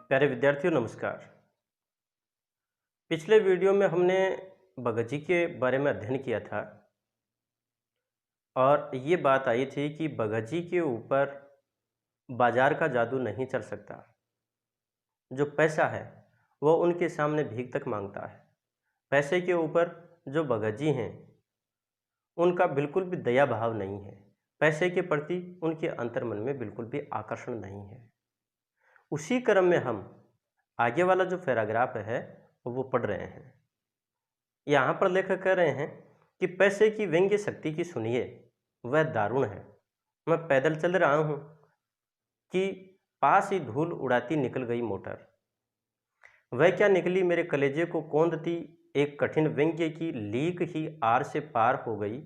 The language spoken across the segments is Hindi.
प्यारे विद्यार्थियों नमस्कार। पिछले वीडियो में हमने बगजी के बारे में अध्ययन किया था और ये बात आई थी कि बगजी के ऊपर बाजार का जादू नहीं चल सकता। जो पैसा है वो उनके सामने भीख तक मांगता है। पैसे के ऊपर जो बगजी हैं उनका बिल्कुल भी दया भाव नहीं है। पैसे के प्रति उनके अंतर्मन में बिल्कुल भी आकर्षण नहीं है। उसी क्रम में हम आगे वाला जो पैराग्राफ है वो पढ़ रहे हैं। यहाँ पर लेखक कह रहे हैं कि पैसे की व्यंग्य शक्ति की सुनिए, वह दारुण है। मैं पैदल चल रहा हूँ कि पास ही धूल उड़ाती निकल गई मोटर। वह क्या निकली मेरे कलेजे को कौंधती, एक कठिन व्यंग्य की लीक ही आर से पार हो गई।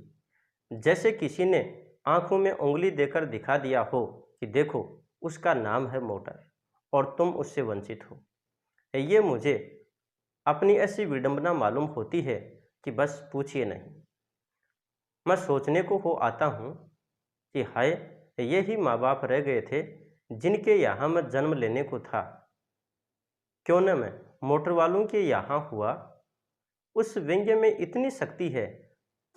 जैसे किसी ने आंखों में उंगली देकर दिखा दिया हो कि देखो उसका नाम है मोटर और तुम उससे वंचित हो। ये मुझे अपनी ऐसी विडंबना मालूम होती है कि बस पूछिए नहीं। मैं सोचने को हो आता हूँ कि हाय, ये ही माँ बाप रह गए थे जिनके यहाँ मैं जन्म लेने को था। क्यों न मैं मोटर वालों के यहाँ हुआ। उस व्यंग्य में इतनी शक्ति है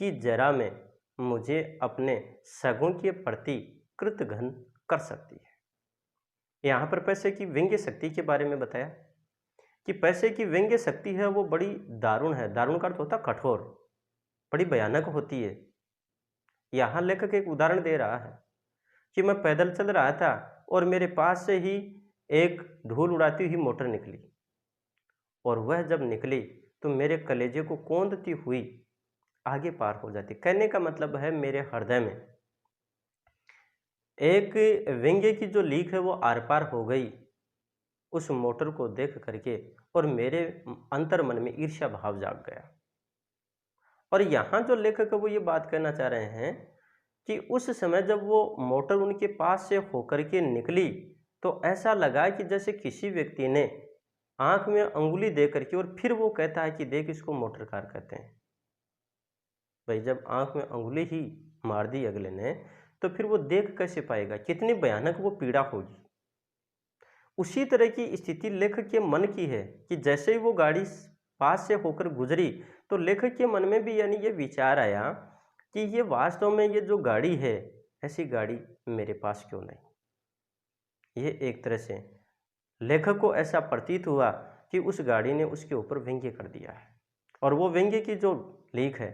कि जरा में मुझे अपने सगों के प्रति कृतघ्न कर सकती है। यहाँ पर पैसे की व्यंग्य शक्ति के बारे में बताया कि पैसे की व्यंग्य शक्ति है वो बड़ी दारुण है। दारुण का अर्थ होता कठोर, बड़ी भयानक होती है। यहाँ लेखक एक उदाहरण दे रहा है कि मैं पैदल चल रहा था और मेरे पास से ही एक धूल उड़ाती हुई मोटर निकली और वह जब निकली तो मेरे कलेजे को कौंधती हुई आगे पार हो जाती। कहने का मतलब है मेरे हृदय में एक व्यंग्य की जो लीक है वो आर पार हो गई उस मोटर को देख करके, और मेरे अंतर्मन में ईर्ष्या भाव जाग गया। और यहाँ जो लेखक है वो ये बात कहना चाह रहे हैं कि उस समय जब वो मोटर उनके पास से होकर के निकली तो ऐसा लगा कि जैसे किसी व्यक्ति ने आंख में अंगुली दे करके, और फिर वो कहता है कि देख इसको मोटर कार कहते हैं। भाई जब आंख में अंगुली ही मार दी अगले ने तो फिर वो देख कैसे पाएगा, कितनी भयानक वो पीड़ा होगी। उसी तरह की स्थिति लेखक के मन की है कि जैसे ही वो गाड़ी पास से होकर गुजरी तो लेखक के मन में भी यानी ये विचार आया कि ये वास्तव में ये जो गाड़ी है ऐसी गाड़ी मेरे पास क्यों नहीं। ये एक तरह से लेखक को ऐसा प्रतीत हुआ कि उस गाड़ी ने उसके ऊपर व्यंग्य कर दिया है और वो व्यंग्य की जो लीक है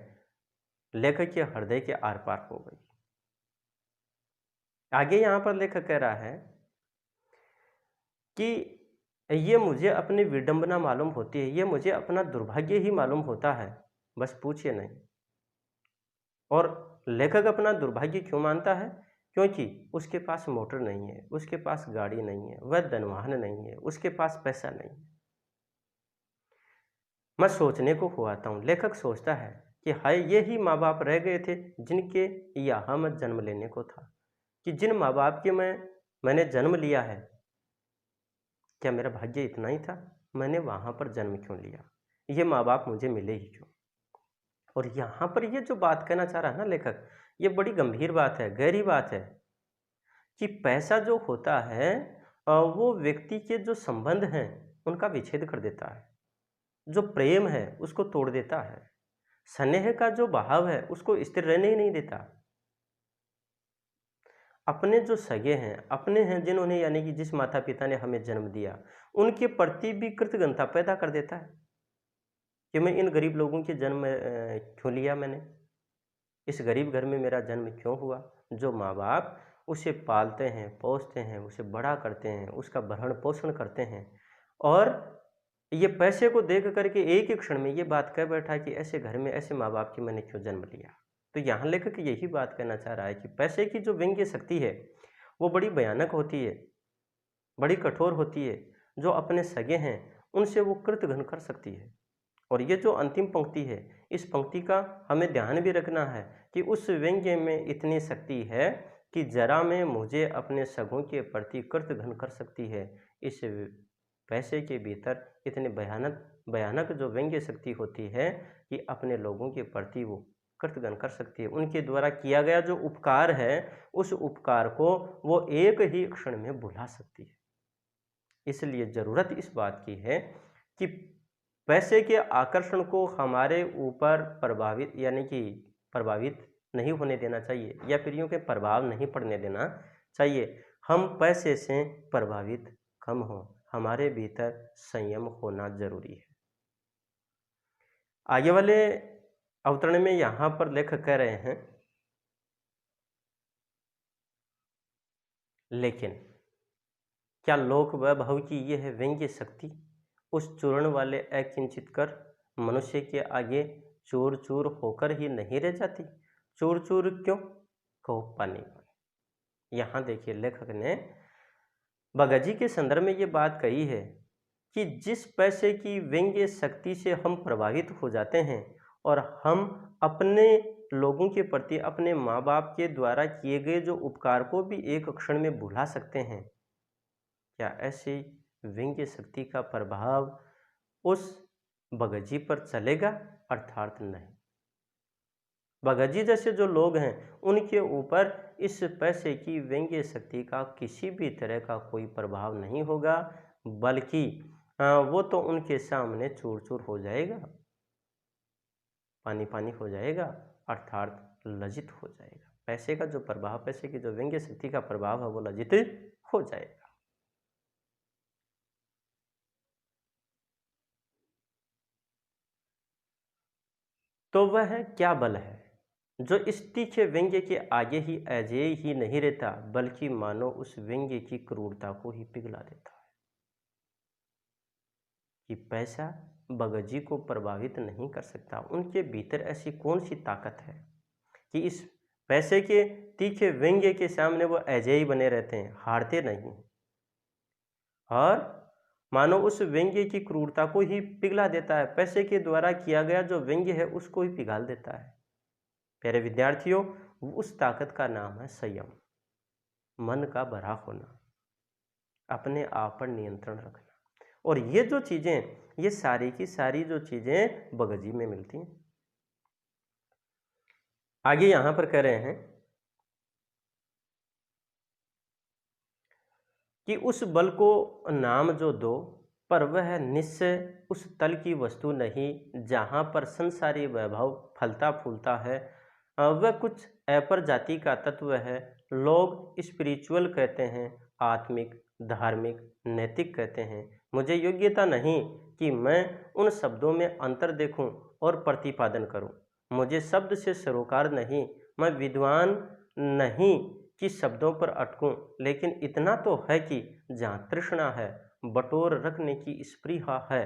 लेखक के हृदय के आर पार हो गई। आगे यहाँ पर लेखक कह रहा है कि ये मुझे अपनी विडंबना मालूम होती है, ये मुझे अपना दुर्भाग्य ही मालूम होता है, बस पूछिए नहीं। और लेखक अपना दुर्भाग्य क्यों मानता है? क्योंकि उसके पास मोटर नहीं है, उसके पास गाड़ी नहीं है, वह धनवान नहीं है, उसके पास पैसा नहीं है। मैं सोचने को हो आता हूँ, लेखक सोचता है कि हाय, ये ही माँ बाप रह गए थे जिनके यहाँ मैं जन्म लेने को था, कि जिन माँ बाप के मैंने जन्म लिया है, क्या मेरा भाग्य इतना ही था? मैंने वहाँ पर जन्म क्यों लिया? ये माँ बाप मुझे मिले ही क्यों? और यहाँ पर ये जो बात कहना चाह रहा है ना लेखक, ये बड़ी गंभीर बात है, गहरी बात है कि पैसा जो होता है वो व्यक्ति के जो संबंध हैं उनका विच्छेद कर देता है, जो प्रेम है उसको तोड़ देता है, स्नेह का जो भाव है उसको स्थिर रहने ही नहीं देता। अपने जो सगे हैं, अपने हैं जिन्होंने यानी कि जिस माता पिता ने हमें जन्म दिया, उनके प्रति भी कृतज्ञता पैदा कर देता है कि मैं इन गरीब लोगों के जन्म क्यों लिया, मैंने इस गरीब घर में मेरा जन्म क्यों हुआ। जो माँ बाप उसे पालते हैं, पोसते हैं, उसे बड़ा करते हैं, उसका भरण पोषण करते हैं, और ये पैसे को देख करके एक ही क्षण में ये बात कह बैठा कि ऐसे घर में ऐसे माँ बाप की मैंने क्यों जन्म लिया। तो यहाँ लेखक यही बात कहना चाह रहा है कि पैसे की जो व्यंग्य शक्ति है वो बड़ी भयानक होती है, बड़ी कठोर होती है। जो अपने सगे हैं उनसे वो कृतघ्न कर सकती है। और ये जो अंतिम पंक्ति है, इस पंक्ति का हमें ध्यान भी रखना है कि उस व्यंग्य में इतनी शक्ति है कि जरा में मुझे अपने सगों के प्रति कृतघ्न कर सकती है। इस पैसे के भीतर इतनी भयानक भयानक जो व्यंग्य शक्ति होती है कि अपने लोगों के प्रति वो कृतघ्न कर सकती है। उनके द्वारा किया गया जो उपकार है उस उपकार को वो एक ही क्षण में भुला सकती है। इसलिए ज़रूरत इस बात की है कि पैसे के आकर्षण को हमारे ऊपर प्रभावित यानी कि प्रभावित नहीं होने देना चाहिए, या फिर यूँ के प्रभाव नहीं पड़ने देना चाहिए। हम पैसे से प्रभावित कम हो, हमारे भीतर संयम होना जरूरी है। आगे वाले अवतरण में यहाँ पर लेखक कह रहे हैं, लेकिन क्या लोक वैभव की यह व्यंग्य शक्ति उस चूर्ण वाले अकिंचित कर मनुष्य के आगे चूर चूर होकर ही नहीं रह जाती? चूर चूर क्यों? कहो पानी पानी। यहाँ देखिए लेखक ने बगाजी के संदर्भ में ये बात कही है कि जिस पैसे की व्यंग्य शक्ति से हम प्रभावित हो जाते हैं और हम अपने लोगों के प्रति अपने माँ बाप के द्वारा किए गए जो उपकार को भी एक क्षण में भुला सकते हैं, क्या ऐसी व्यंग्य शक्ति का प्रभाव उस बगाजी पर चलेगा? अर्थात नहीं। बगाजी जैसे जो लोग हैं उनके ऊपर इस पैसे की व्यंग्य शक्ति का किसी भी तरह का कोई प्रभाव नहीं होगा, बल्कि वो तो उनके सामने चूर चूर हो जाएगा, पानी पानी हो जाएगा, अर्थात लज्जित हो जाएगा। पैसे का जो प्रभाव, पैसे की जो व्यंग्य शक्ति का प्रभाव है वो लज्जित हो जाएगा। तो वह क्या बल है जो इस तीखे व्यंग्य के आगे ही अजेय ही नहीं रहता, बल्कि मानो उस व्यंग्य की क्रूरता को ही पिघला देता है? कि पैसा बगाजी को प्रभावित नहीं कर सकता। उनके भीतर ऐसी कौन सी ताकत है कि इस पैसे के तीखे व्यंग्य के सामने वो अजेय बने रहते हैं, हारते नहीं, और मानो उस व्यंग्य की क्रूरता को ही पिघला देता है। पैसे के द्वारा किया गया जो व्यंग्य है उसको ही पिघाल देता है। प्यारे विद्यार्थियों, उस ताकत का नाम है संयम, मन का भरा होना, अपने आप पर नियंत्रण रखना। और ये जो चीजें, ये सारी की सारी जो चीजें बगाजी में मिलती हैं। आगे यहां पर कह रहे हैं कि उस बल को नाम जो दो, पर वह निश्चय उस तल की वस्तु नहीं जहां पर संसारी वैभव फलता फूलता है। वह कुछ अपर जाति का तत्व है। लोग स्पिरिचुअल कहते हैं, आत्मिक, धार्मिक, नैतिक कहते हैं। मुझे योग्यता नहीं कि मैं उन शब्दों में अंतर देखूं और प्रतिपादन करूं। मुझे शब्द से सरोकार नहीं, मैं विद्वान नहीं कि शब्दों पर अटकूं, लेकिन इतना तो है कि जहाँ तृष्णा है, बटोर रखने की स्पृहा है,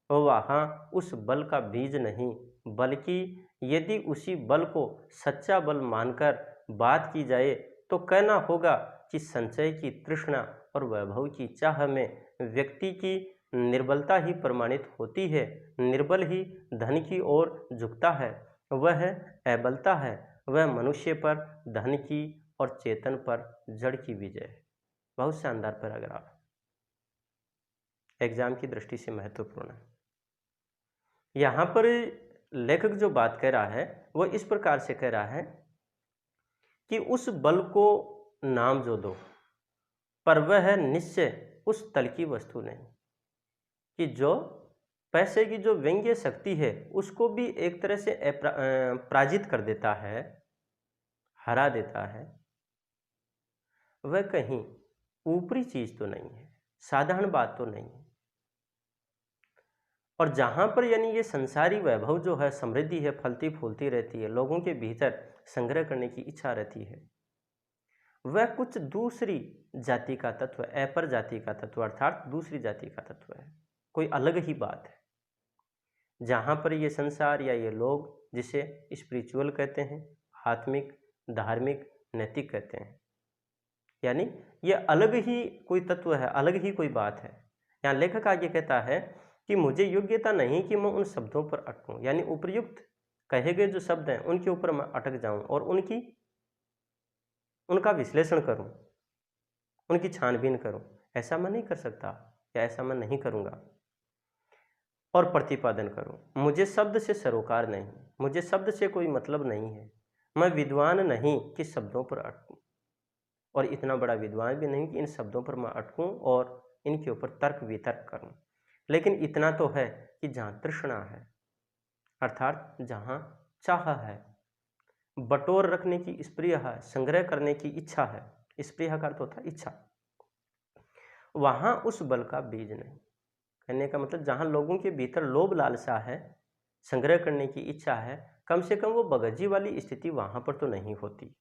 वहाँ उस बल का बीज नहीं, बल्कि यदि उसी बल को सच्चा बल मानकर बात की जाए तो कहना होगा कि संचय की तृष्णा और वैभव की चाह में व्यक्ति की निर्बलता ही प्रमाणित होती है। निर्बल ही धन की ओर झुकता है, वह अबलता है, वह मनुष्य पर, धन की और चेतन पर जड़ की विजय है। बहुत शानदार पैराग्राफ, एग्जाम की दृष्टि से महत्वपूर्ण है। यहाँ पर लेखक जो बात कह रहा है वो इस प्रकार से कह रहा है कि उस बल को नाम जो दो, पर वह निश्चय उस तल की वस्तु नहीं। कि जो पैसे की जो व्यंग्य शक्ति है उसको भी एक तरह से पराजित कर देता है, हरा देता है, वह कहीं ऊपरी चीज तो नहीं है, साधारण बात तो नहीं है। और जहां पर यानी ये संसारी वैभव जो है, समृद्धि है, फलती फूलती रहती है, लोगों के भीतर संग्रह करने की इच्छा रहती है, वह कुछ दूसरी जाति का तत्व, अपर जाति का तत्व, अर्थात दूसरी जाति का तत्व है, कोई अलग ही बात है। जहां पर ये संसार या ये लोग जिसे स्पिरिचुअल कहते हैं, आत्मिक, धार्मिक, नैतिक कहते हैं, यानी ये अलग ही कोई तत्व है, अलग ही कोई बात है। यहाँ लेखक आगे कहता है कि मुझे योग्यता नहीं कि मैं उन शब्दों पर अटकूं, यानी उपयुक्त कहे गए जो शब्द हैं उनके ऊपर मैं अटक जाऊं और उनका विश्लेषण करूं, उनकी छानबीन करूं। ऐसा मैं नहीं कर सकता, या ऐसा मैं नहीं करूंगा। और प्रतिपादन करूं, मुझे शब्द से सरोकार नहीं, मुझे शब्द से कोई मतलब नहीं है, मैं विद्वान नहीं कि शब्दों पर अटकूं, और इतना बड़ा विद्वान भी नहीं कि इन शब्दों पर मैं अटकूं और इनके ऊपर तर्क वितर्क करूं। लेकिन इतना तो है कि जहाँ तृष्णा है, अर्थात जहाँ चाह है, बटोर रखने की स्पृहा है, संग्रह करने की इच्छा है, स्पृहा का अर्थ होता है इच्छा, वहाँ उस बल का बीज नहीं। कहने का मतलब जहाँ लोगों के भीतर लोभ लालसा है, संग्रह करने की इच्छा है, कम से कम वो बगज्जी वाली स्थिति वहाँ पर तो नहीं होती।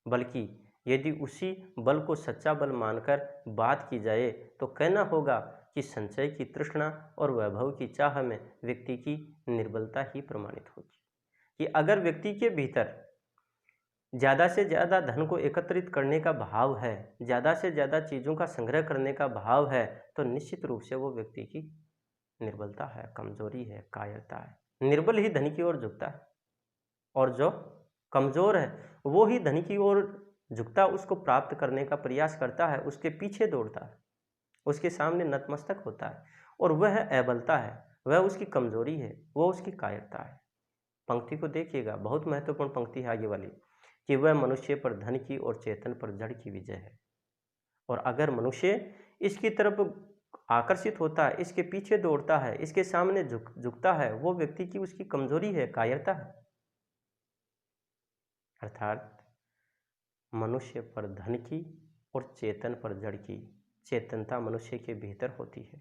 बल्कि यदि उसी बल को सच्चा बल मानकर बात की जाए तो कहना होगा कि संचय की तृष्णा और वैभव की चाह में व्यक्ति की निर्बलता ही प्रमाणित होगी। कि अगर व्यक्ति के भीतर ज़्यादा से ज़्यादा धन को एकत्रित करने का भाव है, ज़्यादा से ज़्यादा चीज़ों का संग्रह करने का भाव है, तो निश्चित रूप से वो व्यक्ति की निर्बलता है, कमजोरी है, कायरता है। निर्बल ही धन की ओर झुकता है और जो कमजोर है वो ही धन की ओर झुकता, उसको प्राप्त करने का प्रयास करता है, उसके पीछे दौड़ता है, उसके सामने नतमस्तक होता है, और वह अबलता है, वह उसकी कमजोरी है, वह उसकी कायरता है। पंक्ति को देखिएगा, बहुत महत्वपूर्ण पंक्ति है आगे वाली, कि वह मनुष्य पर धन की और चेतन पर जड़ की विजय है। और अगर मनुष्य इसकी तरफ आकर्षित होता है, इसके पीछे दौड़ता है, इसके सामने झुकता है, वो व्यक्ति की उसकी कमजोरी है, कायरता है। अर्थात मनुष्य पर धन की और चेतन पर जड़ की, चेतनता मनुष्य के भीतर होती है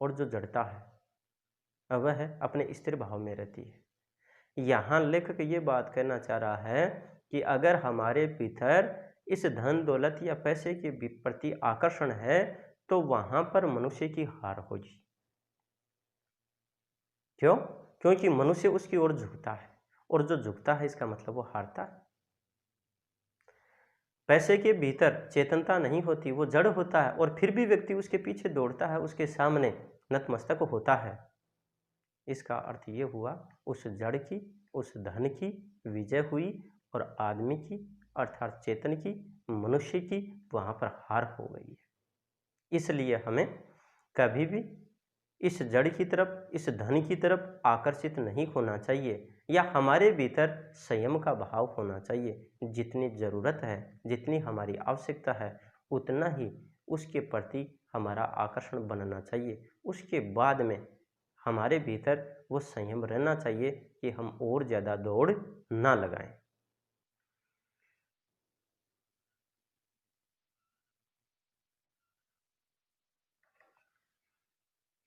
और जो जड़ता है वह अपने स्थिर भाव में रहती है। यहाँ लेखक ये बात कहना चाह रहा है कि अगर हमारे भीतर इस धन दौलत या पैसे के प्रति आकर्षण है तो वहाँ पर मनुष्य की हार होगी। क्यों? क्योंकि मनुष्य उसकी ओर झुकता है, और जो झुकता है इसका मतलब वो हारता है। पैसे के भीतर चेतनता नहीं होती, वो जड़ होता है, और फिर भी व्यक्ति उसके पीछे दौड़ता है, उसके सामने नतमस्तक होता है। इसका अर्थ ये हुआ उस जड़ की, उस धन की विजय हुई और आदमी की अर्थात चेतन की, मनुष्य की वहाँ पर हार हो गई है। इसलिए हमें कभी भी इस जड़ की तरफ, इस धन की तरफ आकर्षित नहीं होना चाहिए, या हमारे भीतर संयम का भाव होना चाहिए। जितनी ज़रूरत है, जितनी हमारी आवश्यकता है, उतना ही उसके प्रति हमारा आकर्षण बनना चाहिए। उसके बाद में हमारे भीतर वो संयम रहना चाहिए कि हम और ज़्यादा दौड़ ना लगाएं।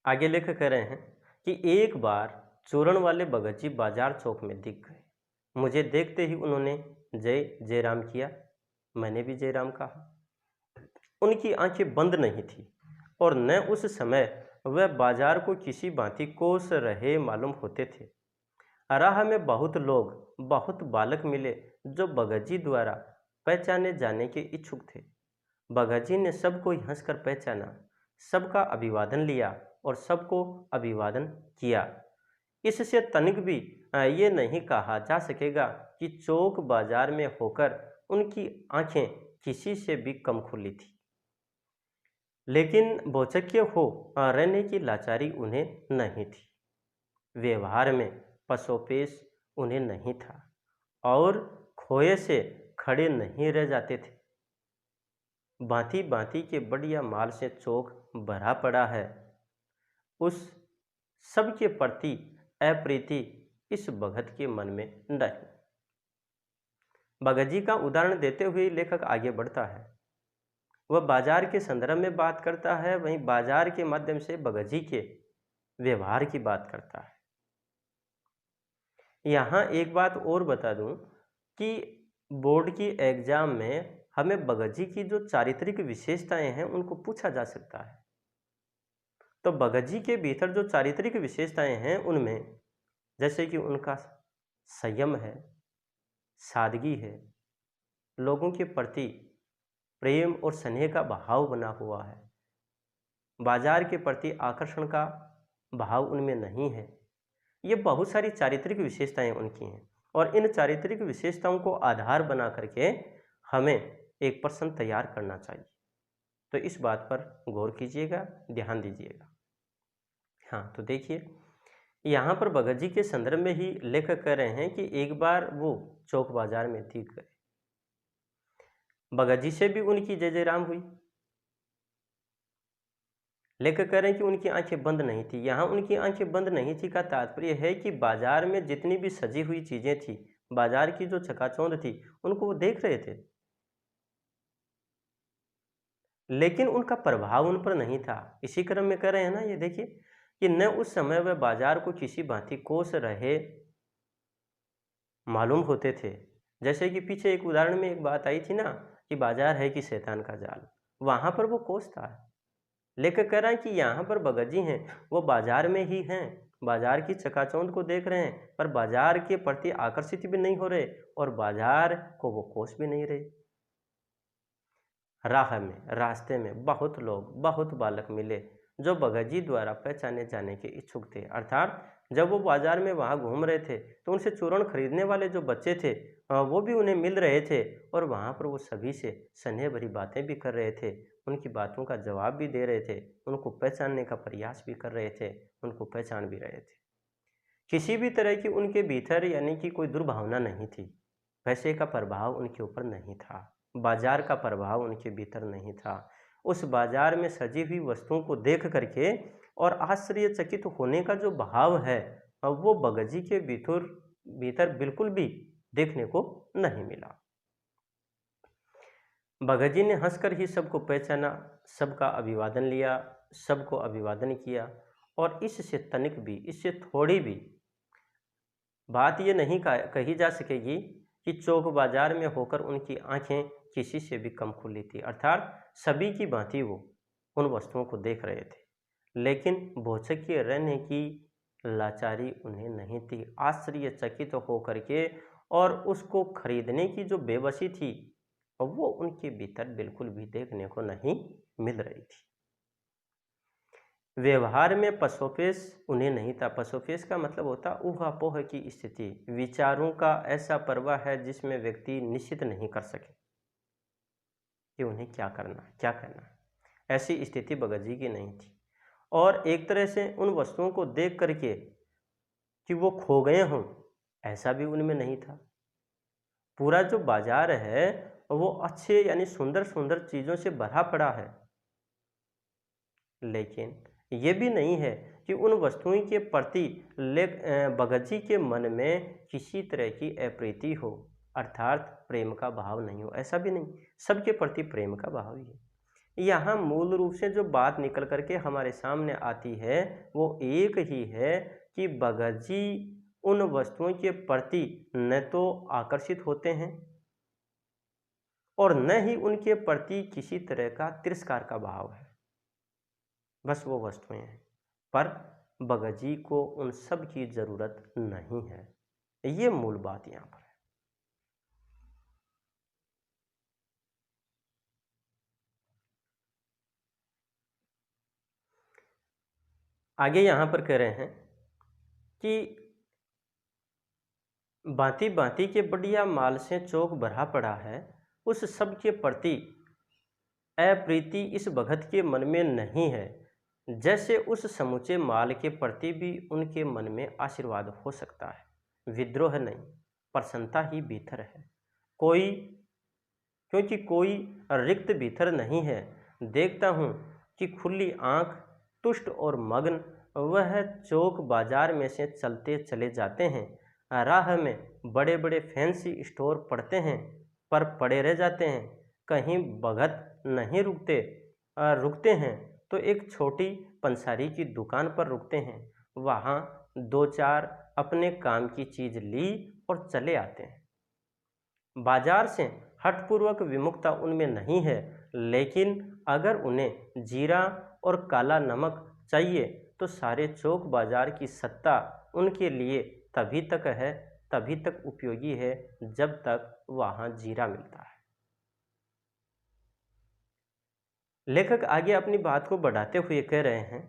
आगे लेकर कह रहे हैं कि एक बार चूरण वाले भगत जी बाजार चौक में दिख गए। मुझे देखते ही उन्होंने जय जयराम किया, मैंने भी जयराम कहा। उनकी आंखें बंद नहीं थी और न उस समय वह बाजार को किसी भांति कोस रहे मालूम होते थे। राह में बहुत लोग, बहुत बालक मिले जो भगत जी द्वारा पहचाने जाने के इच्छुक थे। भगत जी ने सबको हंसकर पहचाना, सबका अभिवादन लिया और सबको अभिवादन किया। इससे तनिक भी ये नहीं कहा जा सकेगा कि चौक बाजार में होकर उनकी आंखें किसी से भी कम खुली थी। लेकिन भौचक्य हो रहने की लाचारी उन्हें नहीं थी। व्यवहार में पसोपेश उन्हें नहीं था और खोए से खड़े नहीं रह जाते थे। भांति भांति के बढ़िया माल से चौक भरा पड़ा है। उस सब के प्रति अप्रीति इस भगत के मन में नहीं। भगत जी का उदाहरण देते हुए लेखक आगे बढ़ता है। वह बाजार के संदर्भ में बात करता है, वहीं बाजार के माध्यम से भगत जी के व्यवहार की बात करता है। यहाँ एक बात और बता दूं कि बोर्ड की एग्जाम में हमें भगत जी की जो चारित्रिक विशेषताएं हैं उनको पूछा जा सकता है। तो भगत जी के भीतर जो चारित्रिक विशेषताएं हैं उनमें जैसे कि उनका संयम है, सादगी है, लोगों के प्रति प्रेम और स्नेह का भाव बना हुआ है, बाजार के प्रति आकर्षण का भाव उनमें नहीं है। ये बहुत सारी चारित्रिक विशेषताएं उनकी हैं और इन चारित्रिक विशेषताओं को आधार बना करके हमें एक प्रश्न तैयार करना चाहिए। तो इस बात पर गौर कीजिएगा, ध्यान दीजिएगा। हाँ, तो देखिए यहाँ पर भगत जी के संदर्भ में ही लेखक कह रहे हैं कि एक बार वो चौक बाजार में दिख गए, भगत जी से भी उनकी जय जयराम हुई। लेखक कह रहे हैं कि उनकी आंखें बंद नहीं थी। यहाँ उनकी आंखें बंद नहीं थी का तात्पर्य है कि बाजार में जितनी भी सजी हुई चीजें थी, बाजार की जो चकाचौंध थी, उनको वो देख रहे थे, लेकिन उनका प्रभाव उन पर नहीं था। इसी क्रम में कह रहे हैं ना, ये देखिए कि न उस समय वह बाजार को किसी भांति कोस रहे मालूम होते थे। जैसे कि पीछे एक उदाहरण में एक बात आई थी ना कि बाजार है कि शैतान का जाल, वहां पर वो कोसता है। लेखक कह रहा है कि यहाँ पर भगत जी हैं, वो बाजार में ही हैं, बाजार की चकाचौंध को देख रहे हैं, पर बाजार के प्रति आकर्षित भी नहीं हो रहे और बाजार को वो कोस भी नहीं रहे। राह में, रास्ते में बहुत लोग, बहुत बालक मिले जो भगत जी द्वारा पहचाने जाने के इच्छुक थे। अर्थात जब वो बाजार में वहाँ घूम रहे थे तो उनसे चूर्ण खरीदने वाले जो बच्चे थे वो भी उन्हें मिल रहे थे और वहाँ पर वो सभी से स्नेह भरी बातें भी कर रहे थे, उनकी बातों का जवाब भी दे रहे थे, उनको पहचानने का प्रयास भी कर रहे थे, उनको पहचान भी रहे थे। किसी भी तरह की उनके भीतर यानी कि कोई दुर्भावना नहीं थी, पैसे का प्रभाव उनके ऊपर नहीं था, बाजार का प्रभाव उनके भीतर नहीं था। उस बाजार में सजी हुई वस्तुओं को देख करके और आश्चर्यचकित होने का जो भाव है वो भगत जी के भीतर भीतर बिल्कुल भी देखने को नहीं मिला। भगत जी ने हंसकर ही सबको पहचाना, सबका अभिवादन लिया, सबको अभिवादन किया और इससे तनिक भी, इससे थोड़ी भी बात ये नहीं कही जा सकेगी कि चौक बाजार में होकर उनकी आंखें किसी से भी कम खुली थी। अर्थात सभी की भांति वो उन वस्तुओं को देख रहे थे, लेकिन भौचक्य रहने की लाचारी उन्हें नहीं थी। आश्चर्यचकित होकर के और उसको खरीदने की जो बेबसी थी वो उनके भीतर बिल्कुल भी देखने को नहीं मिल रही थी। व्यवहार में पसोपेश उन्हें नहीं था। पसोपेश का मतलब होता ऊहापोह की स्थिति, विचारों का ऐसा प्रवाह है जिसमें व्यक्ति निश्चित नहीं कर सके कि उन्हें क्या करना, क्या कहना। ऐसी स्थिति भगत जी की नहीं थी और एक तरह से उन वस्तुओं को देख करके कि वो खो गए हों, ऐसा भी उनमें नहीं था। पूरा जो बाजार है वो अच्छे यानी सुंदर सुंदर चीज़ों से भरा पड़ा है, लेकिन ये भी नहीं है कि उन वस्तुओं के प्रति भगत जी के मन में किसी तरह की अप्रीति हो, अर्थात प्रेम का भाव नहीं हो, ऐसा भी नहीं, सबके प्रति प्रेम का भाव ही है। यहाँ मूल रूप से जो बात निकल करके हमारे सामने आती है वो एक ही है कि भगत जी उन वस्तुओं के प्रति न तो आकर्षित होते हैं और न ही उनके प्रति किसी तरह का तिरस्कार का भाव है, बस वो वस्तुएं हैं। पर भगत जी को उन सब की जरूरत नहीं है, ये मूल बात यहाँ पर है। आगे यहाँ पर कह रहे हैं कि भांति भांति के बढ़िया माल से चौक भरा पड़ा है, उस सब के प्रति अप्रीति इस भगत के मन में नहीं है, जैसे उस समूचे माल के प्रति भी उनके मन में आशीर्वाद हो सकता है। विद्रोह नहीं, प्रसन्नता ही भीतर है। कोई क्योंकि कोई रिक्त भीतर नहीं है। देखता हूँ कि खुली आंख, तुष्ट और मग्न वह चौक बाजार में से चलते चले जाते हैं। राह में बड़े बड़े फैंसी स्टोर पड़ते हैं पर पड़े रह जाते हैं। कहीं भगत नहीं रुकते हैं तो एक छोटी पंसारी की दुकान पर रुकते हैं, वहाँ दो चार अपने काम की चीज़ ली और चले आते हैं। बाजार से हठपूर्वक विमुखता उनमें नहीं है, लेकिन अगर उन्हें जीरा और काला नमक चाहिए तो सारे चौक बाजार की सत्ता उनके लिए तभी तक है, तभी तक उपयोगी है जब तक वहाँ जीरा मिलता है। लेखक आगे अपनी बात को बढ़ाते हुए कह रहे हैं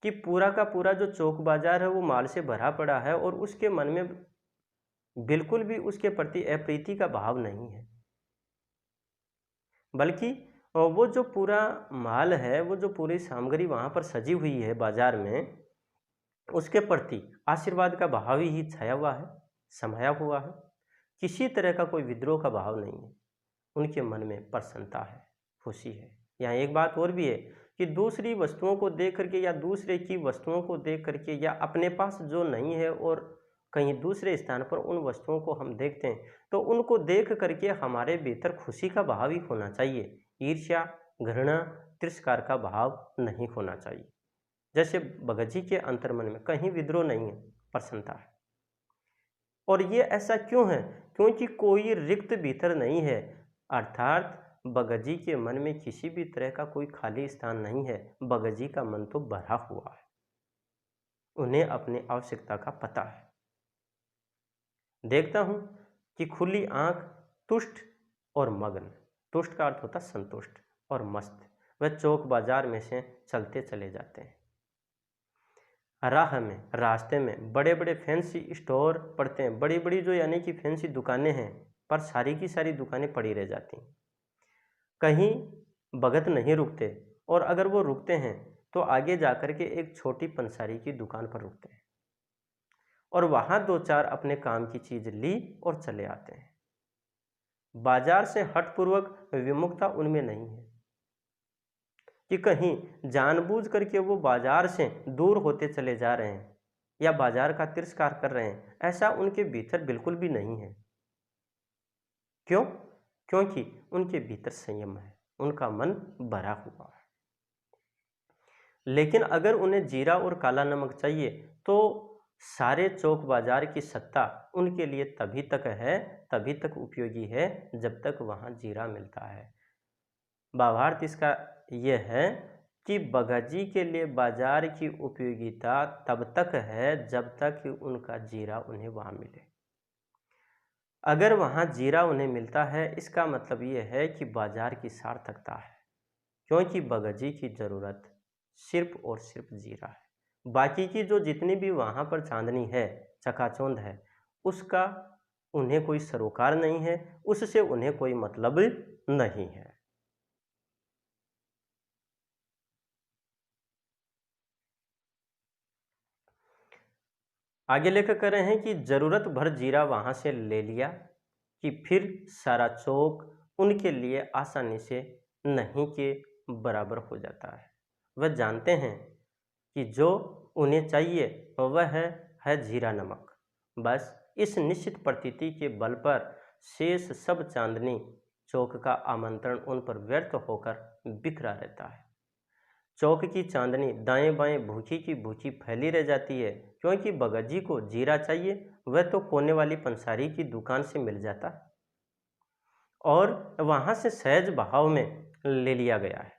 कि पूरा का पूरा जो चौक बाजार है वो माल से भरा पड़ा है और उसके मन में बिल्कुल भी उसके प्रति अप्रीति का भाव नहीं है, बल्कि वो जो पूरा माल है, वो जो पूरी सामग्री वहाँ पर सजी हुई है बाजार में, उसके प्रति आशीर्वाद का भाव ही छाया हुआ है, समाया हुआ है। किसी तरह का कोई विद्रोह का भाव नहीं है, उनके मन में प्रसन्नता है, खुशी है। यहाँ एक बात और भी है कि दूसरी वस्तुओं को देख करके या दूसरे की वस्तुओं को देख करके या अपने पास जो नहीं है और कहीं दूसरे स्थान पर उन वस्तुओं को हम देखते हैं तो उनको देख करके हमारे भीतर खुशी का भाव ही होना चाहिए, ईर्ष्या, घृणा, तिरस्कार का भाव नहीं होना चाहिए। जैसे भगत जी के अंतर्मन में कहीं विद्रोह नहीं है, प्रसन्नता है। और ये ऐसा क्यों है? क्योंकि कोई रिक्त भीतर नहीं है, अर्थात भगत जी के मन में किसी भी तरह का कोई खाली स्थान नहीं है। भगत जी का मन तो भरा हुआ है, उन्हें अपनी आवश्यकता का पता है। देखता हूं कि खुली आंख, तुष्ट और मग्न, तुष्ट का अर्थ होता संतुष्ट और मस्त, वह चौक बाजार में से चलते चले जाते हैं। राह में, रास्ते में बड़े बड़े फैंसी स्टोर पड़ते हैं, बड़ी बड़ी जो यानी कि फैंसी दुकानें हैं, पर सारी की सारी दुकानें पड़ी रह जाती हैं। कहीं भगत नहीं रुकते, और अगर वो रुकते हैं तो आगे जाकर के एक छोटी पंसारी की दुकान पर रुकते हैं और वहां दो चार अपने काम की चीज ली और चले आते हैं। बाजार से हठपूर्वक विमुखता उनमें नहीं है कि कहीं जानबूझ करके वो बाजार से दूर होते चले जा रहे हैं या बाजार का तिरस्कार कर रहे हैं, ऐसा उनके भीतर बिल्कुल भी नहीं है। क्यों? क्योंकि उनके भीतर संयम है, उनका मन भरा हुआ है। लेकिन अगर उन्हें जीरा और काला नमक चाहिए तो सारे चौक बाजार की सत्ता उनके लिए तभी तक है, तभी तक उपयोगी है जब तक वहां जीरा मिलता है। भावार्थ इसका यह है कि भगत जी के लिए बाजार की उपयोगिता तब तक है जब तक उनका जीरा उन्हें वहां मिले। अगर वहां जीरा उन्हें मिलता है, इसका मतलब यह है कि बाजार की सार्थकता है, क्योंकि भगत जी की जरूरत सिर्फ और सिर्फ जीरा है। बाकी की जो जितनी भी वहां पर चांदनी है, चकाचौंध है, उसका उन्हें कोई सरोकार नहीं है, उससे उन्हें कोई मतलब नहीं है। आगे लेकर कह रहे हैं कि जरूरत भर जीरा वहां से ले लिया कि फिर सारा चौक उनके लिए आसानी से नहीं के बराबर हो जाता है। वह जानते हैं कि जो उन्हें चाहिए वह है जीरा नमक। बस इस निश्चित प्रतीति के बल पर शेष सब चांदनी चौक का आमंत्रण उन पर व्यर्थ होकर बिखरा रहता है। चौक की चांदनी दाएं बाएं भूखी की भूखी फैली रह जाती है, क्योंकि भगत जी को जीरा चाहिए, वह तो कोने वाली पंसारी की दुकान से मिल जाता और वहां से सहज भाव में ले लिया गया है।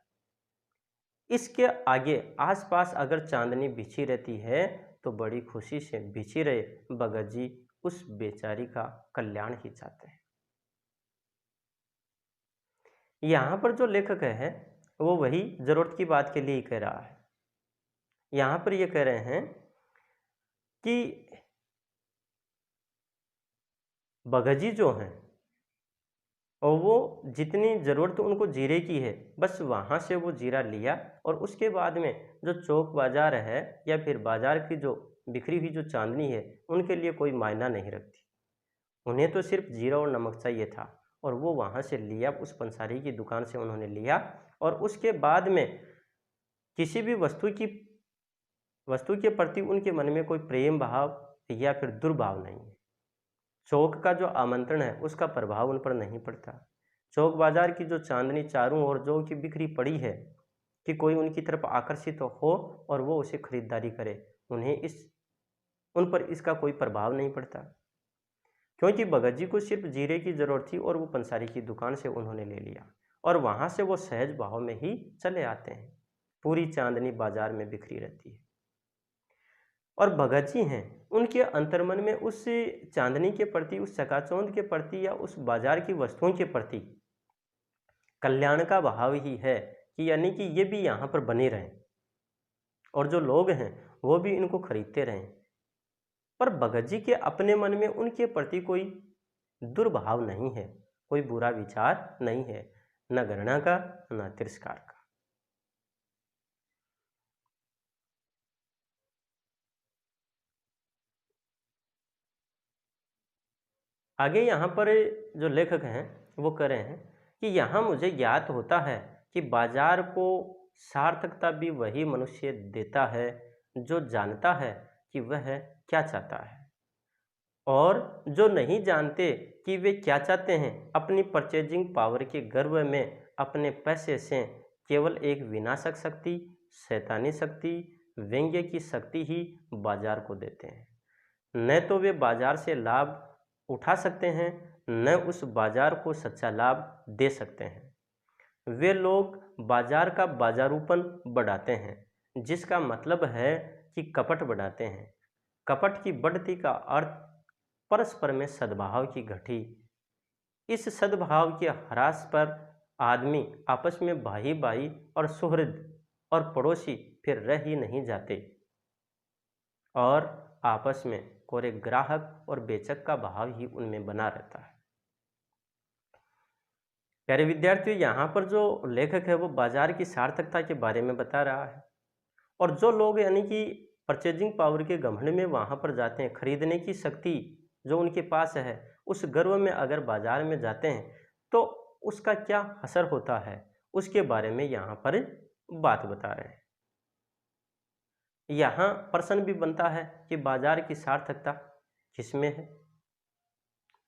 इसके आगे आसपास अगर चांदनी बिछी रहती है तो बड़ी खुशी से बिछी रहे, भगत जी उस बेचारी का कल्याण ही चाहते हैं। यहाँ पर जो लेखक है वो वही जरूरत की बात के लिए ही कह रहा है। यहाँ पर ये कह रहे हैं कि भगत जी जो हैं और वो जितनी ज़रूरत उनको जीरे की है, बस वहाँ से वो जीरा लिया और उसके बाद में जो चौक बाज़ार है या फिर बाज़ार की जो बिखरी हुई जो चांदनी है, उनके लिए कोई मायना नहीं रखती। उन्हें तो सिर्फ जीरा और नमक चाहिए था और वो वहाँ से लिया, उस पंसारी की दुकान से उन्होंने लिया और उसके बाद में किसी भी वस्तु के प्रति उनके मन में कोई प्रेम भाव या फिर दुर्भाव नहीं है। चौक का जो आमंत्रण है उसका प्रभाव उन पर नहीं पड़ता। चौक बाजार की जो चांदनी चारों ओर जो की बिखरी पड़ी है कि कोई उनकी तरफ आकर्षित हो और वो उसे खरीदारी करे, उन पर इसका कोई प्रभाव नहीं पड़ता, क्योंकि भगत जी को सिर्फ जीरे की जरूरत थी और वो पंसारी की दुकान से उन्होंने ले लिया और वहां से वो सहज भाव में ही चले आते हैं। पूरी चांदनी बाजार में बिखरी रहती है और भगत जी हैं, उनके अंतर्मन में उस चांदनी के प्रति, उस चकाचौंध के प्रति या उस बाजार की वस्तुओं के प्रति कल्याण का भाव ही है कि यानी कि ये भी यहाँ पर बने रहें और जो लोग हैं वो भी इनको खरीदते रहें। पर भगत जी के अपने मन में उनके प्रति कोई दुर्भाव नहीं है, कोई बुरा विचार नहीं है, न घृणा का न तिरस्कार का। आगे यहाँ पर जो लेखक हैं वो कह रहे हैं कि यहाँ मुझे ज्ञात होता है कि बाजार को सार्थकता भी वही मनुष्य देता है जो जानता है कि वह क्या चाहता है, और जो नहीं जानते कि वे क्या चाहते हैं, अपनी परचेजिंग पावर के गर्व में अपने पैसे से केवल एक विनाशक शक्ति, शैतानी शक्ति, व्यंग्य की शक्ति ही बाजार को देते हैं। न तो वे बाजार से लाभ उठा सकते हैं, न उस बाजार को सच्चा लाभ दे सकते हैं। वे लोग बाजार का बाजारूपन बढ़ाते हैं, जिसका मतलब है कि कपट बढ़ाते हैं। कपट की बढ़ती का अर्थ परस्पर में सद्भाव की घटी। इस सद्भाव के ह्रास पर आदमी आपस में भाई भाई और सुहृद और पड़ोसी फिर रह ही नहीं जाते, और आपस में कोरे ग्राहक और बेचक का भाव ही उनमें बना रहता है। प्यारे विद्यार्थियों, यहाँ पर जो लेखक है वो बाजार की सार्थकता के बारे में बता रहा है, और जो लोग यानी कि परचेजिंग पावर के घमंड में वहाँ पर जाते हैं, खरीदने की शक्ति जो उनके पास है उस गर्व में अगर बाजार में जाते हैं तो उसका क्या असर होता है, उसके बारे में यहाँ पर बात बता रहे हैं। यहाँ प्रश्न भी बनता है कि बाजार की सार्थकता किसमें है,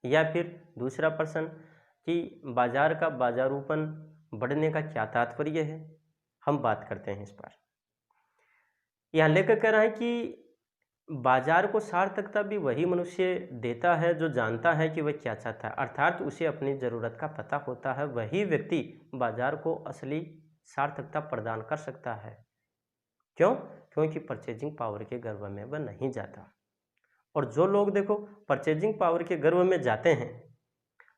या फिर दूसरा प्रश्न कि बाजार का बाजारूपन बढ़ने का क्या तात्पर्य है। हम बात करते हैं इस पर। यहाँ लेखक कह रहा है कि बाजार को सार्थकता भी वही मनुष्य देता है जो जानता है कि वह क्या चाहता है, अर्थात उसे अपनी ज़रूरत का पता होता है। वही व्यक्ति बाजार को असली सार्थकता प्रदान कर सकता है। क्यों? क्योंकि परचेजिंग पावर के गर्व में वह नहीं जाता। और जो लोग देखो परचेजिंग पावर के गर्व में जाते हैं,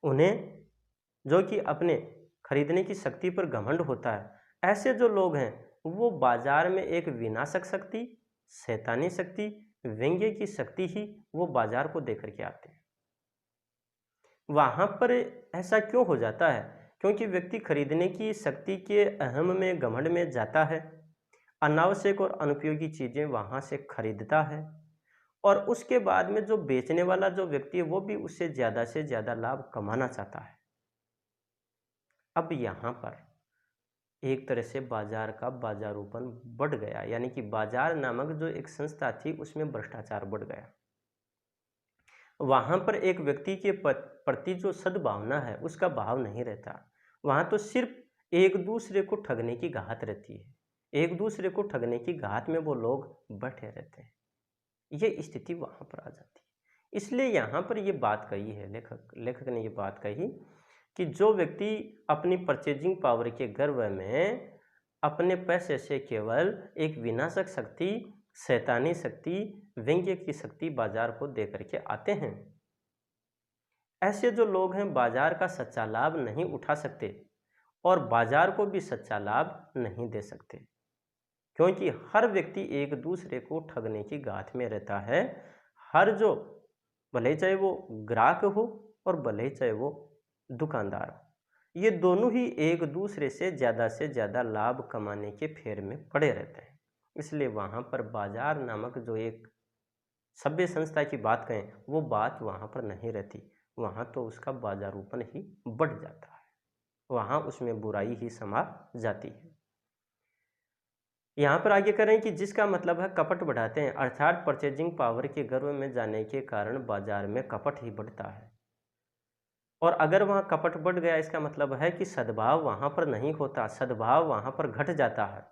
उन्हें जो कि अपने खरीदने की शक्ति पर घमंड होता है, ऐसे जो लोग हैं वो बाजार में एक विनाशक शक्ति, शैतानी शक्ति, व्यंग्य की शक्ति ही वो बाजार को देकर के आते हैं। वहाँ पर ऐसा क्यों हो जाता है? क्योंकि व्यक्ति खरीदने की शक्ति के अहम में घमंड में जाता है, अनावश्यक और अनुपयोगी चीज़ें वहाँ से खरीदता है, और उसके बाद में जो बेचने वाला जो व्यक्ति है वो भी उससे ज़्यादा लाभ कमाना चाहता है। अब यहाँ पर एक तरह से बाजार का बाजारूपन बढ़ गया, यानी कि बाजार नामक जो एक संस्था थी उसमें भ्रष्टाचार बढ़ गया। वहाँ पर एक व्यक्ति के प्रति जो सद्भावना है उसका भाव नहीं रहता। वहाँ तो सिर्फ एक दूसरे को ठगने की घात रहती है, एक दूसरे को ठगने की घात में वो लोग बैठे रहते हैं। ये स्थिति वहाँ पर आ जाती है। इसलिए यहाँ पर ये बात कही है लेखक ने ये बात कही कि जो व्यक्ति अपनी परचेजिंग पावर के गर्व में अपने पैसे से केवल एक विनाशक शक्ति, शैतानी शक्ति, व्यंग्य की शक्ति बाजार को दे करके आते हैं, ऐसे जो लोग हैं बाजार का सच्चा लाभ नहीं उठा सकते और बाजार को भी सच्चा लाभ नहीं दे सकते, क्योंकि हर व्यक्ति एक दूसरे को ठगने की गाथ में रहता है। हर जो भले चाहे वो ग्राहक हो और भले चाहे वो दुकानदार हो, ये दोनों ही एक दूसरे से ज़्यादा लाभ कमाने के फेर में पड़े रहते हैं। इसलिए वहाँ पर बाजार नामक जो एक सभ्य संस्था की बात कहें वो बात वहाँ पर नहीं रहती। वहाँ तो उसका बाजारूपन ही बढ़ जाता है, वहाँ उसमें बुराई ही समा जाती है। यहाँ पर आगे करें कि जिसका मतलब है कपट बढ़ाते हैं, अर्थात परचेजिंग पावर के गर्व में जाने के कारण बाजार में कपट ही बढ़ता है। और अगर वहाँ कपट बढ़ गया इसका मतलब है कि सद्भाव वहाँ पर नहीं होता, सद्भाव वहाँ पर घट जाता है।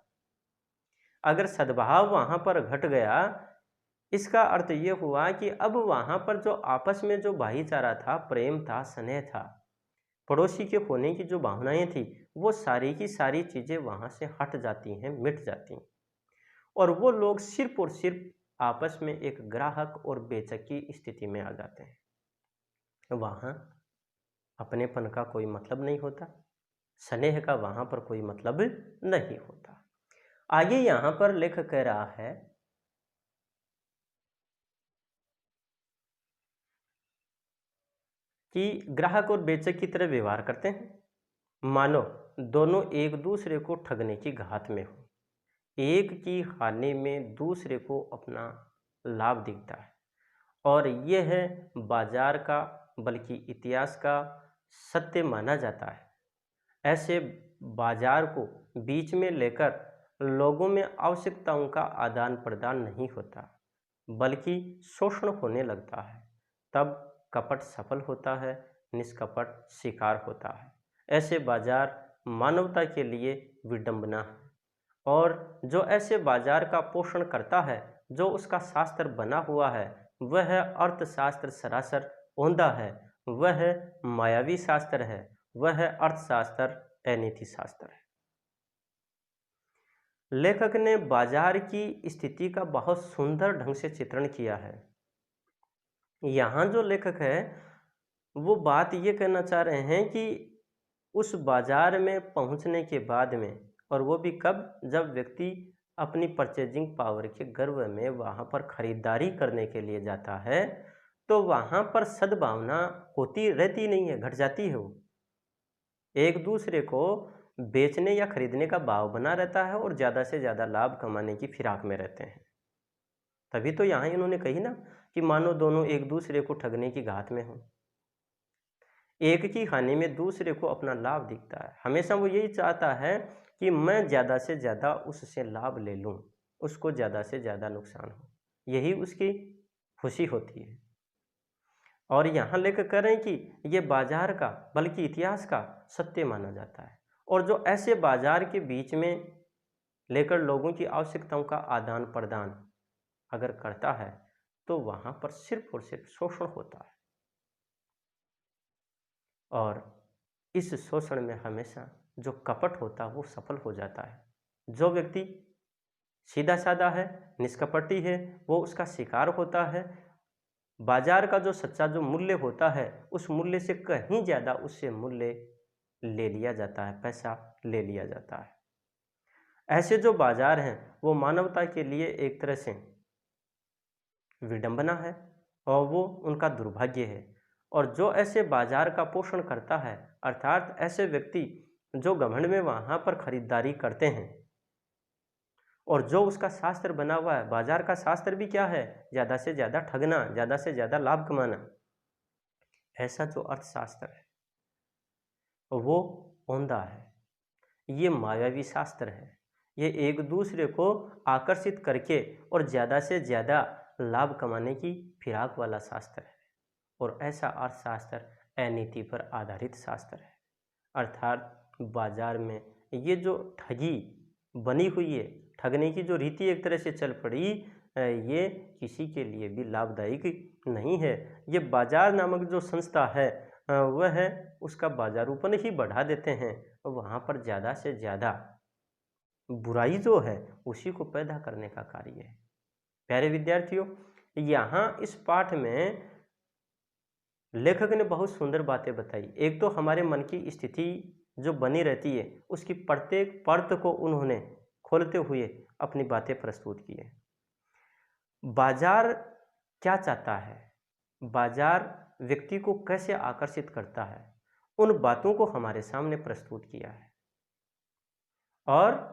अगर सद्भाव वहाँ पर घट गया इसका अर्थ ये हुआ कि अब वहाँ पर जो आपस में जो भाईचारा था, प्रेम था, स्नेह था, पड़ोसी के होने की जो भावनाएं थी, वो सारी की सारी चीज़ें वहाँ से हट जाती हैं, मिट जाती हैं, और वो लोग सिर्फ और सिर्फ आपस में एक ग्राहक और बेचक की स्थिति में आ जाते हैं। वहाँ अपनेपन का कोई मतलब नहीं होता, स्नेह का वहाँ पर कोई मतलब नहीं होता। आगे यहाँ पर लेखक कह रहा है कि ग्राहक और बेचक की तरह व्यवहार करते हैं, मानो दोनों एक दूसरे को ठगने की घात में हो, एक की हानि में दूसरे को अपना लाभ दिखता है, और यह है बाजार का बल्कि इतिहास का सत्य माना जाता है। ऐसे बाजार को बीच में लेकर लोगों में आवश्यकताओं का आदान प्रदान नहीं होता, बल्कि शोषण होने लगता है, तब कपट सफल होता है, निष्कपट शिकार होता है। ऐसे बाजार मानवता के लिए विडंबना है, और जो ऐसे बाजार का पोषण करता है, जो उसका शास्त्र बना हुआ है, वह अर्थशास्त्र सरासर औंधा है, वह मायावी शास्त्र है, वह अर्थशास्त्र अनीति शास्त्र है। लेखक ने बाजार की स्थिति का बहुत सुंदर ढंग से चित्रण किया है। यहाँ जो लेखक है वो बात ये कहना चाह रहे हैं कि उस बाजार में पहुँचने के बाद में, और वो भी कब, जब व्यक्ति अपनी परचेजिंग पावर के गर्व में वहाँ पर खरीदारी करने के लिए जाता है, तो वहाँ पर सद्भावना होती रहती नहीं है, घट जाती है। वो एक दूसरे को बेचने या खरीदने का भाव बना रहता है और ज़्यादा से ज़्यादा लाभ कमाने की फिराक में रहते हैं। तभी तो यहाँ इन्होंने कही ना कि मानो दोनों एक दूसरे को ठगने की घात में हों। एक की हानि में दूसरे को अपना लाभ दिखता है। हमेशा वो यही चाहता है कि मैं ज़्यादा से ज़्यादा उससे लाभ ले लूँ, उसको ज़्यादा से ज़्यादा नुकसान हो, यही उसकी खुशी होती है। और यहाँ लेकर कह रहे हैं कि ये बाजार का, बल्कि इतिहास का सत्य माना जाता है। और जो ऐसे बाजार के बीच में लेकर लोगों की आवश्यकताओं का आदान प्रदान अगर करता है, तो वहाँ पर सिर्फ और सिर्फ शोषण होता है, और इस शोषण में हमेशा जो कपट होता है वो सफल हो जाता है। जो व्यक्ति सीधा साधा है, निष्कपटी है, वो उसका शिकार होता है। बाजार का जो सच्चा जो मूल्य होता है, उस मूल्य से कहीं ज़्यादा उससे मूल्य ले लिया जाता है, पैसा ले लिया जाता है। ऐसे जो बाजार हैं वो मानवता के लिए एक तरह से विडंबना है, और वो उनका दुर्भाग्य है। और जो ऐसे बाजार का पोषण करता है, अर्थात ऐसे व्यक्ति जो घमंड में वहाँ पर खरीदारी करते हैं, और जो उसका शास्त्र बना हुआ है, बाजार का शास्त्र भी क्या है, ज़्यादा से ज़्यादा ठगना, ज़्यादा से ज़्यादा लाभ कमाना, ऐसा जो अर्थशास्त्र है वो औंधा है, ये मायावी शास्त्र है। ये एक दूसरे को आकर्षित करके और ज़्यादा से ज़्यादा लाभ कमाने की फिराक वाला शास्त्र है। और ऐसा अर्थशास्त्र अनीति पर आधारित शास्त्र है। अर्थात बाजार में ये जो ठगी बनी हुई है, ठगने की जो रीति एक तरह से चल पड़ी, ये किसी के लिए भी लाभदायक नहीं है। ये बाजार नामक जो संस्था है वह है उसका बाजारूपन ही बढ़ा देते हैं, और वहाँ पर ज़्यादा से ज़्यादा बुराई जो है उसी को पैदा करने का कार्य है। प्यारे विद्यार्थियों, यहाँ इस पाठ में लेखक ने बहुत सुंदर बातें बताई। एक तो हमारे मन की स्थिति जो बनी रहती है, उसकी प्रत्येक परत को उन्होंने खोलते हुए अपनी बातें प्रस्तुत की है। बाजार क्या चाहता है, बाजार व्यक्ति को कैसे आकर्षित करता है, उन बातों को हमारे सामने प्रस्तुत किया है। और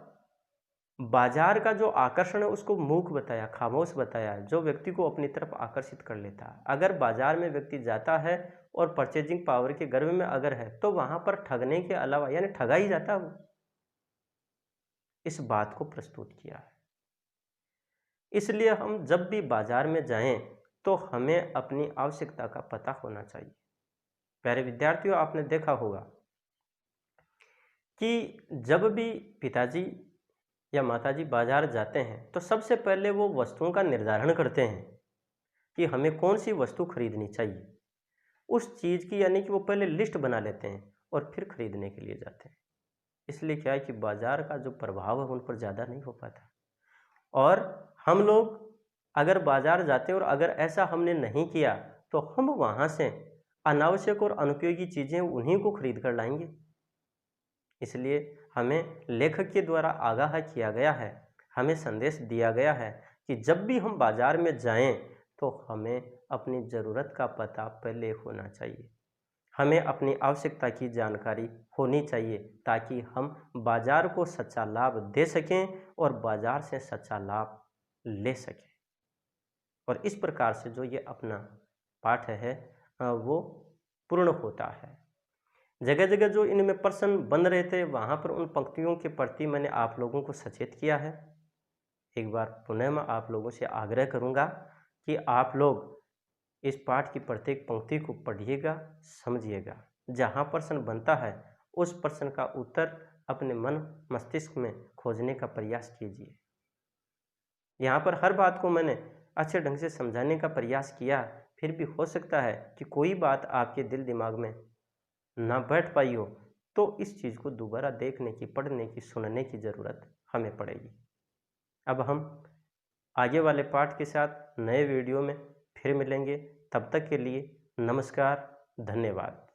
बाजार का जो आकर्षण है उसको मूक बताया, खामोश बताया, जो व्यक्ति को अपनी तरफ आकर्षित कर लेता है। अगर बाजार में व्यक्ति जाता है और परचेजिंग पावर के गर्व में अगर है, तो वहां पर ठगने के अलावा, यानी ठगा ही जाता है वो, इस बात को प्रस्तुत किया है। इसलिए हम जब भी बाजार में जाएं तो हमें अपनी आवश्यकता का पता होना चाहिए। प्यारे विद्यार्थियों, आपने देखा होगा कि जब भी पिताजी या माताजी बाजार जाते हैं तो सबसे पहले वो वस्तुओं का निर्धारण करते हैं कि हमें कौन सी वस्तु खरीदनी चाहिए। उस चीज़ की, यानी कि वो पहले लिस्ट बना लेते हैं और फिर खरीदने के लिए जाते हैं। इसलिए क्या है कि बाजार का जो प्रभाव है उन पर ज़्यादा नहीं हो पाता। और हम लोग अगर बाजार जाते हैं और अगर ऐसा हमने नहीं किया तो हम वहाँ से अनावश्यक और अनुपयोगी चीज़ें उन्हीं को खरीद कर लाएंगे। इसलिए हमें लेखक के द्वारा आगाह किया गया है, हमें संदेश दिया गया है कि जब भी हम बाजार में जाएं तो हमें अपनी ज़रूरत का पता पहले होना चाहिए, हमें अपनी आवश्यकता की जानकारी होनी चाहिए, ताकि हम बाजार को सच्चा लाभ दे सकें और बाजार से सच्चा लाभ ले सकें। और इस प्रकार से जो ये अपना पाठ है वो पूर्ण होता है। जगह जगह जो इनमें प्रश्न बन रहे थे वहाँ पर उन पंक्तियों के प्रति मैंने आप लोगों को सचेत किया है। एक बार पुनः मैं आप लोगों से आग्रह करूँगा कि आप लोग इस पाठ की प्रत्येक पंक्ति को पढ़िएगा, समझिएगा। जहाँ प्रश्न बनता है उस प्रश्न का उत्तर अपने मन मस्तिष्क में खोजने का प्रयास कीजिए। यहाँ पर हर बात को मैंने अच्छे ढंग से समझाने का प्रयास किया, फिर भी हो सकता है कि कोई बात आपके दिल दिमाग में ना बैठ पाई हो, तो इस चीज़ को दोबारा देखने की, पढ़ने की, सुनने की ज़रूरत हमें पड़ेगी। अब हम आगे वाले पाठ के साथ नए वीडियो में फिर मिलेंगे। तब तक के लिए नमस्कार, धन्यवाद।